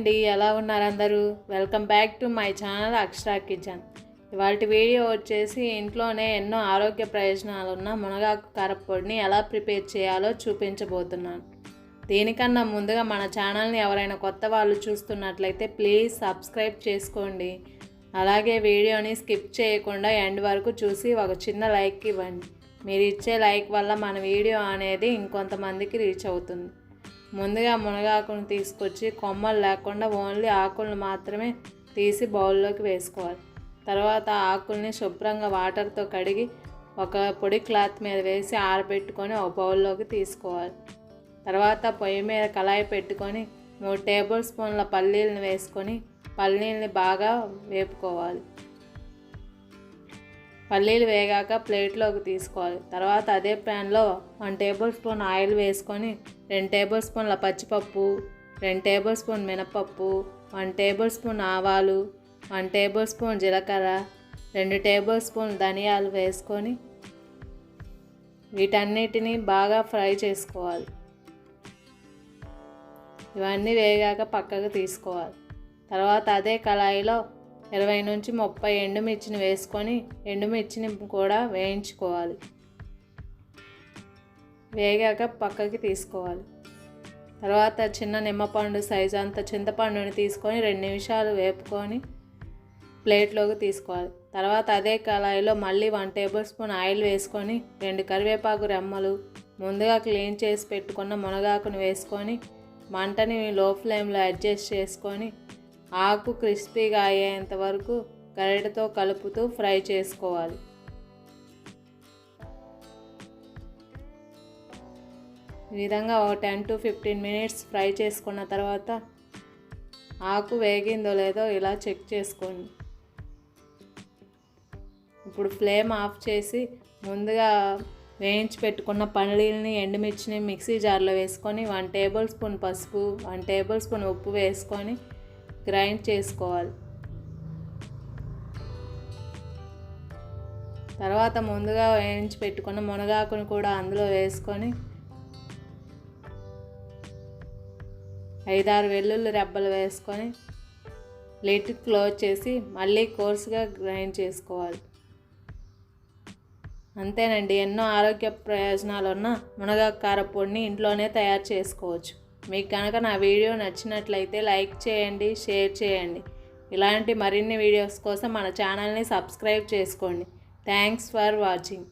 అండి, ఎలా ఉన్నారు అందరూ? Welcome back to my channel Akshara kitchen. ఇవాళ వీడియో వచ్చేసి ఇంట్లోనే ఎన్నో ఆరోగ్య ప్రయోజనాలు ఉన్న మునగాకు కారపొడిని ఎలా ప్రిపేర్ చేయాలో చూపించబోతున్నాను. దీనికన్నా ముందుగా మన ఛానల్ని ఎవరైనా కొత్త వాళ్ళు చూస్తున్నట్లయితే ప్లీజ్ సబ్స్క్రైబ్ చేసుకోండి. అలాగే వీడియోని స్కిప్ చేయకుండా ఎండ్ వరకు చూసి ఒక చిన్న లైక్ ఇవ్వండి. మీరు ఇచ్చే లైక్ వల్ల మన వీడియో అనేది ఇంకొంతమందికి రీచ్ అవుతుంది. ముందుగా మునగాకును తీసుకొచ్చి కొమ్మలు లేకుండా ఓన్లీ ఆకులను మాత్రమే తీసి బౌల్లోకి వేసుకోవాలి. తర్వాత ఆకుల్ని శుభ్రంగా వాటర్తో కడిగి ఒక పొడి క్లాత్ మీద వేసి ఆరబెట్టుకొని ఒక బౌల్లోకి తీసుకోవాలి. తర్వాత పొయ్యి మీద కళాయి పెట్టుకొని 3 టేబుల్ స్పూన్ల పల్లీలను వేసుకొని పల్లీలని బాగా వేపుకోవాలి. పల్లీలు వేగాక ప్లేట్లోకి తీసుకోవాలి. తర్వాత అదే ప్యాన్లో 1 టేబుల్ స్పూన్ ఆయిల్ వేసుకొని 2 టేబుల్ స్పూన్ల పచ్చిపప్పు, 2 టేబుల్ స్పూన్ మినపప్పు, 1 టేబుల్ స్పూన్ ఆవాలు, 1 టేబుల్ స్పూన్ జీలకర్ర, 2 టేబుల్ స్పూన్ ధనియాలు వేసుకొని వీటన్నిటిని బాగా ఫ్రై చేసుకోవాలి. ఇవన్నీ వేగాక పక్కకు తీసుకోవాలి. తర్వాత అదే కళాయిలో 20 నుంచి 30 ఎండుమిర్చిని వేసుకొని ఎండుమిర్చిని కూడా వేయించుకోవాలి. వేగాక పక్కకి తీసుకోవాలి. తర్వాత చిన్న నిమ్మపండు సైజు అంత చింతపండుని తీసుకొని 2 నిమిషాలు వేపుకొని ప్లేట్లోకి తీసుకోవాలి. తర్వాత అదే కళాయిలో మళ్ళీ 1 టేబుల్ స్పూన్ ఆయిల్ వేసుకొని 2 కరివేపాకు రెమ్మలు, ముందుగా క్లీన్ చేసి పెట్టుకున్న మునగాకును వేసుకొని మంటని లో ఫ్లేమ్లో అడ్జస్ట్ చేసుకొని ఆకు క్రిస్పీగా అయ్యేంత వరకు గరిటెతో కలుపుతూ ఫ్రై చేసుకోవాలి. ఈ విధంగా ఒక 10 to 15 మినిట్స్ ఫ్రై చేసుకున్న తర్వాత ఆకు వేగిందో లేదో ఇలా చెక్ చేసుకోండి. ఇప్పుడు ఫ్లేమ్ ఆఫ్ చేసి ముందుగా వేయించి పెట్టుకున్న పల్లీలని ఎండుమిర్చిని మిక్సీ జార్లో వేసుకొని 1 టేబుల్ స్పూన్ పసుపు, 1 టేబుల్ స్పూన్ ఉప్పు వేసుకొని గ్రైండ్ చేసుకోవాలి. తర్వాత ముందుగా వేయించి పెట్టుకున్న మునగాకును కూడా అందులో వేసుకొని 5-6 వెల్లుల్లి రెబ్బలు వేసుకొని లిడ్ క్లోజ్ చేసి మళ్ళీ కోర్సుగా గ్రైండ్ చేసుకోవాలి. అంతేనండి, ఎన్నో ఆరోగ్య ప్రయోజనాలు ఉన్న మునగాకు కారపొడిని ఇంట్లోనే తయారు చేసుకోవచ్చు. మీకు కనుక నా వీడియో నచ్చినట్లయితే లైక్ చేయండి, షేర్ చేయండి. ఇలాంటి మరిన్ని వీడియోస్ కోసం మన ఛానల్ని సబ్స్క్రైబ్ చేసుకోండి. Thanks for watching.